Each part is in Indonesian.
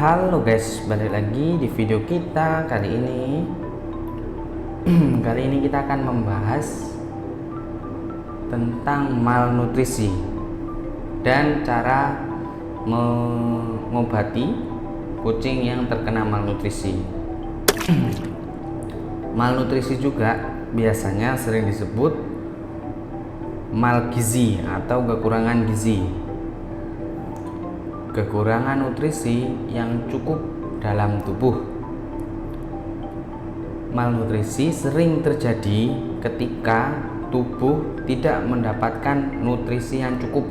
Halo guys, balik lagi di video kita kali ini. Kali ini kita akan membahas tentang malnutrisi dan cara mengobati kucing yang terkena malnutrisi. Malnutrisi juga biasanya sering disebut malgizi atau kekurangan gizi. Kekurangan nutrisi yang cukup dalam tubuh. Malnutrisi sering terjadi ketika tubuh tidak mendapatkan nutrisi yang cukup.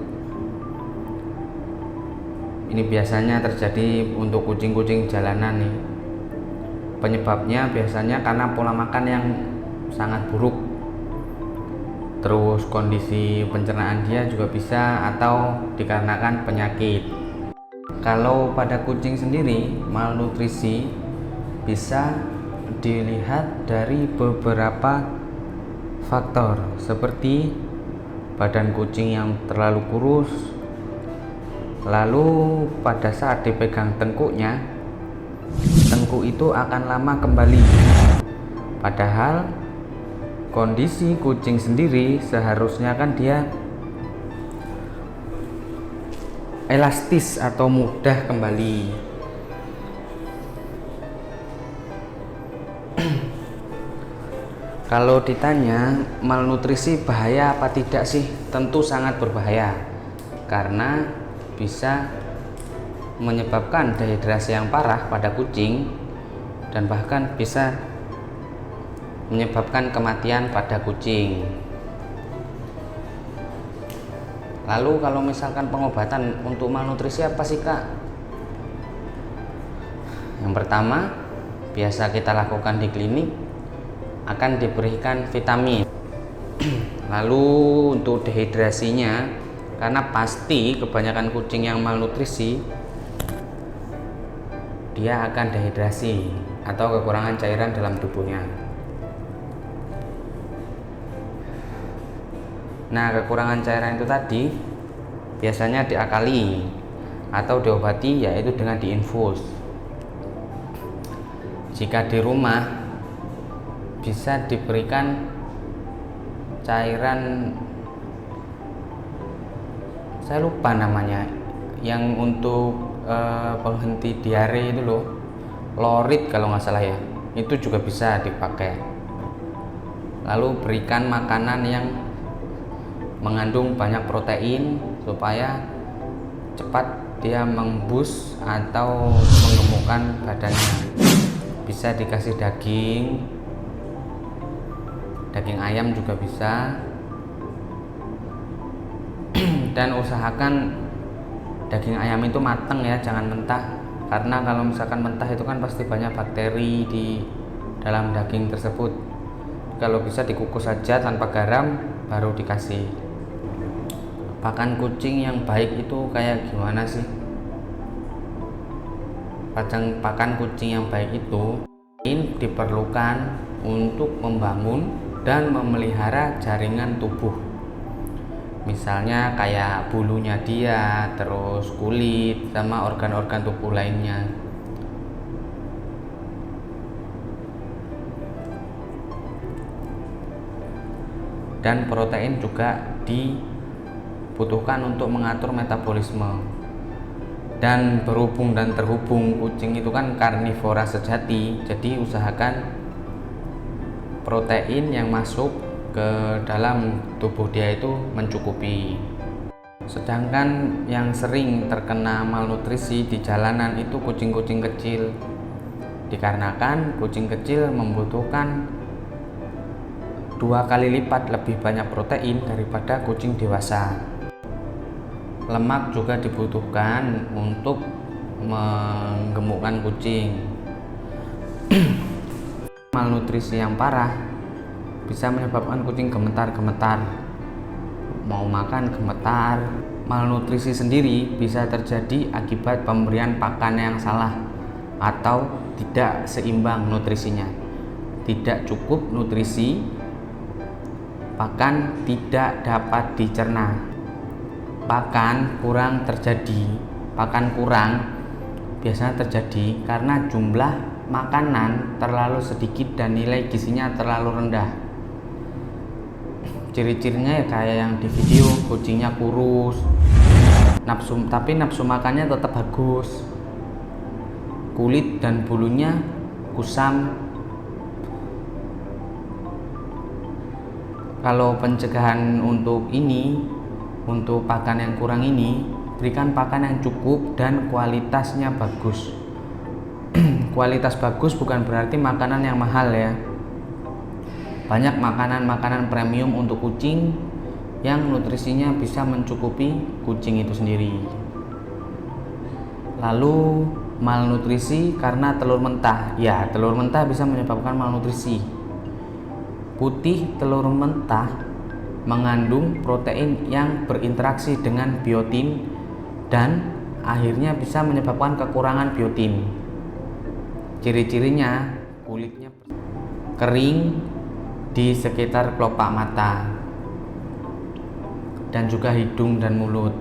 Ini biasanya terjadi untuk kucing-kucing jalanan nih. Penyebabnya biasanya karena pola makan yang sangat buruk. Terus kondisi pencernaan dia juga bisa, atau dikarenakan penyakit. Kalau pada kucing sendiri, malnutrisi bisa dilihat dari beberapa faktor, seperti badan kucing yang terlalu kurus, lalu pada saat dipegang tengkuknya, tengkuk itu akan lama kembali. Padahal kondisi kucing sendiri seharusnya kan dia elastis atau mudah kembali. Kalau ditanya malnutrisi bahaya apa tidak sih? Tentu sangat berbahaya, karena bisa menyebabkan dehidrasi yang parah pada kucing dan bahkan bisa menyebabkan kematian pada kucing. Lalu kalau misalkan pengobatan untuk malnutrisi apa sih kak? Yang pertama, biasa kita lakukan di klinik, akan diberikan vitamin. Lalu untuk dehidrasinya, karena pasti kebanyakan kucing yang malnutrisi dia akan dehidrasi atau kekurangan cairan dalam tubuhnya. Nah, kekurangan cairan itu tadi biasanya diakali atau diobati, yaitu dengan diinfus. Jika di rumah bisa diberikan cairan, saya lupa namanya, yang untuk penghenti diare itu loh, lorit kalau nggak salah ya, itu juga bisa dipakai. Lalu berikan makanan yang mengandung banyak protein supaya cepat dia membus atau menggemukkan badannya. Bisa dikasih daging ayam juga bisa. Dan usahakan daging ayam itu matang ya, jangan mentah, karena kalau misalkan mentah itu kan pasti banyak bakteri di dalam daging tersebut. Kalau bisa dikukus saja tanpa garam baru dikasih. Pakan kucing yang baik itu kayak gimana sih? Pakan kucing yang baik itu diperlukan untuk membangun dan memelihara jaringan tubuh. Misalnya kayak bulunya dia, terus kulit, sama organ-organ tubuh lainnya. Dan protein juga dibutuhkan untuk mengatur metabolisme. Dan berhubung dan terhubung kucing itu kan karnivora sejati, jadi usahakan protein yang masuk ke dalam tubuh dia itu mencukupi. Sedangkan yang sering terkena malnutrisi di jalanan itu kucing-kucing kecil, dikarenakan kucing kecil membutuhkan 2 kali lipat lebih banyak protein daripada kucing dewasa. Lemak juga dibutuhkan untuk menggemukkan kucing. Malnutrisi yang parah bisa menyebabkan kucing gemetar-gemetar, mau makan gemetar. Malnutrisi sendiri bisa terjadi akibat pemberian pakan yang salah atau tidak seimbang nutrisinya. Tidak cukup nutrisi, pakan tidak dapat dicerna. Pakan kurang biasanya terjadi karena jumlah makanan terlalu sedikit dan nilai gizinya terlalu rendah. Ciri-cirinya ya kayak yang di video, kucingnya kurus, tapi nafsu makannya tetap bagus, kulit dan bulunya kusam. Kalau pencegahan untuk pakan yang kurang ini, berikan pakan yang cukup dan kualitasnya bagus. Kualitas bagus bukan berarti makanan yang mahal ya. Banyak makanan premium untuk kucing yang nutrisinya bisa mencukupi kucing itu sendiri. Lalu malnutrisi karena telur mentah. Ya, telur mentah bisa menyebabkan malnutrisi. Putih telur mentah mengandung protein yang berinteraksi dengan biotin dan akhirnya bisa menyebabkan kekurangan biotin. Ciri-cirinya kulitnya kering di sekitar kelopak mata dan juga hidung dan mulut.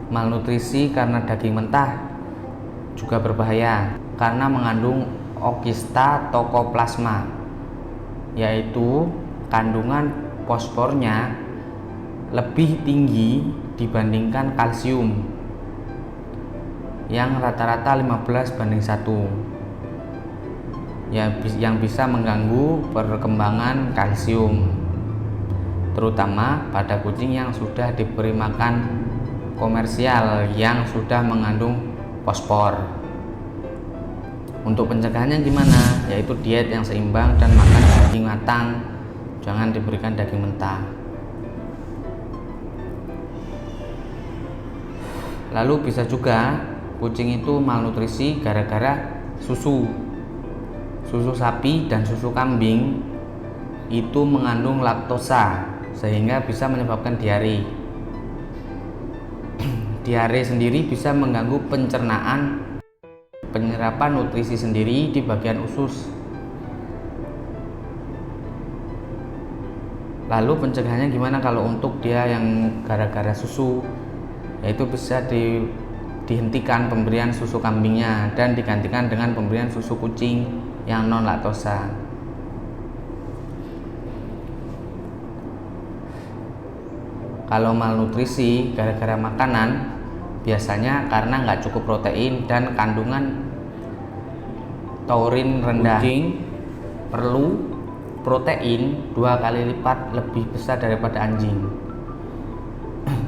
Malnutrisi karena daging mentah juga berbahaya karena mengandung okista tokoplasma, yaitu kandungan fosfornya lebih tinggi dibandingkan kalsium yang rata-rata 15:1, yang bisa mengganggu perkembangan kalsium, terutama pada kucing yang sudah diberi makan komersial yang sudah mengandung fosfor. Untuk pencegahannya gimana? Yaitu diet yang seimbang dan makan daging matang, jangan diberikan daging mentah. Lalu bisa juga kucing itu malnutrisi gara-gara susu sapi dan susu kambing itu mengandung laktosa sehingga bisa menyebabkan diare. Diare sendiri bisa mengganggu penyerapan nutrisi sendiri di bagian usus. Lalu pencegahannya gimana kalau untuk dia yang gara-gara susu? Yaitu bisa dihentikan pemberian susu kambingnya dan digantikan dengan pemberian susu kucing yang non laktosa. Kalau malnutrisi gara-gara makanan, biasanya karena nggak cukup protein dan kandungan taurin rendah. Kucing perlu protein 2 kali lipat lebih besar daripada anjing.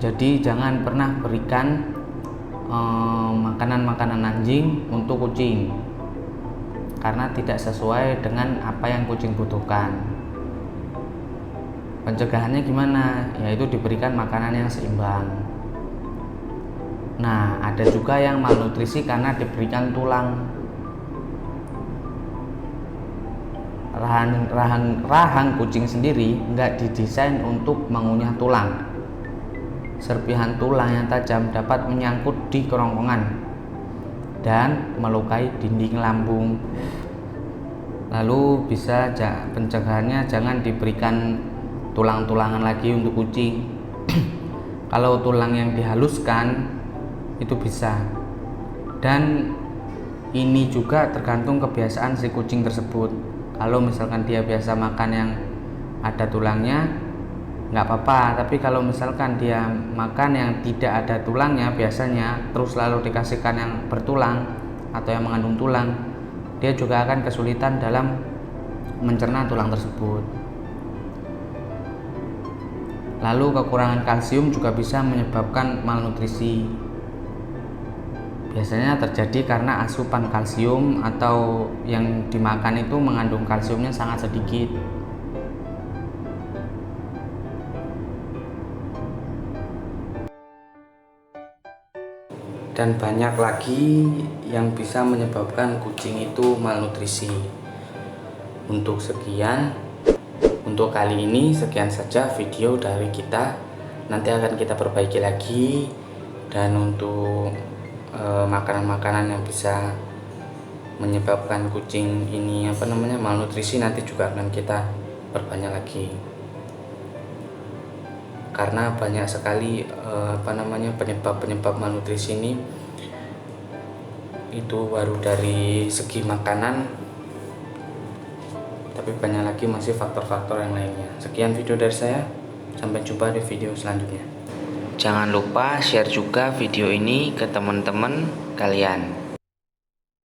Jadi jangan pernah berikan makanan anjing untuk kucing karena tidak sesuai dengan apa yang kucing butuhkan. Pencegahannya gimana? Yaitu diberikan makanan yang seimbang. Nah, ada juga yang malnutrisi karena diberikan tulang. Rahang kucing sendiri nggak didesain untuk mengunyah tulang. Serpihan tulang yang tajam dapat menyangkut di kerongkongan dan melukai dinding lambung. Lalu pencegahannya jangan diberikan tulang-tulangan lagi untuk kucing. Kalau tulang yang dihaluskan itu bisa, dan ini juga tergantung kebiasaan si kucing tersebut. Kalau misalkan dia biasa makan yang ada tulangnya, nggak apa-apa. Tapi kalau misalkan dia makan yang tidak ada tulangnya biasanya, terus lalu dikasihkan yang bertulang atau yang mengandung tulang, dia juga akan kesulitan dalam mencerna tulang tersebut. Lalu kekurangan kalsium juga bisa menyebabkan malnutrisi. Biasanya terjadi karena asupan kalsium atau yang dimakan itu mengandung kalsiumnya sangat sedikit. Dan banyak lagi yang bisa menyebabkan kucing itu malnutrisi. Untuk kali ini sekian saja video dari kita. Nanti akan kita perbaiki lagi. Dan untuk makanan-makanan yang bisa menyebabkan kucing ini malnutrisi nanti juga akan kita perbanyak lagi. karena banyak sekali penyebab malnutrisi ini itu baru dari segi makanan, tapi banyak lagi masih faktor-faktor yang lainnya. Sekian video dari saya, sampai jumpa di video selanjutnya. Jangan lupa share juga video ini ke teman-teman kalian.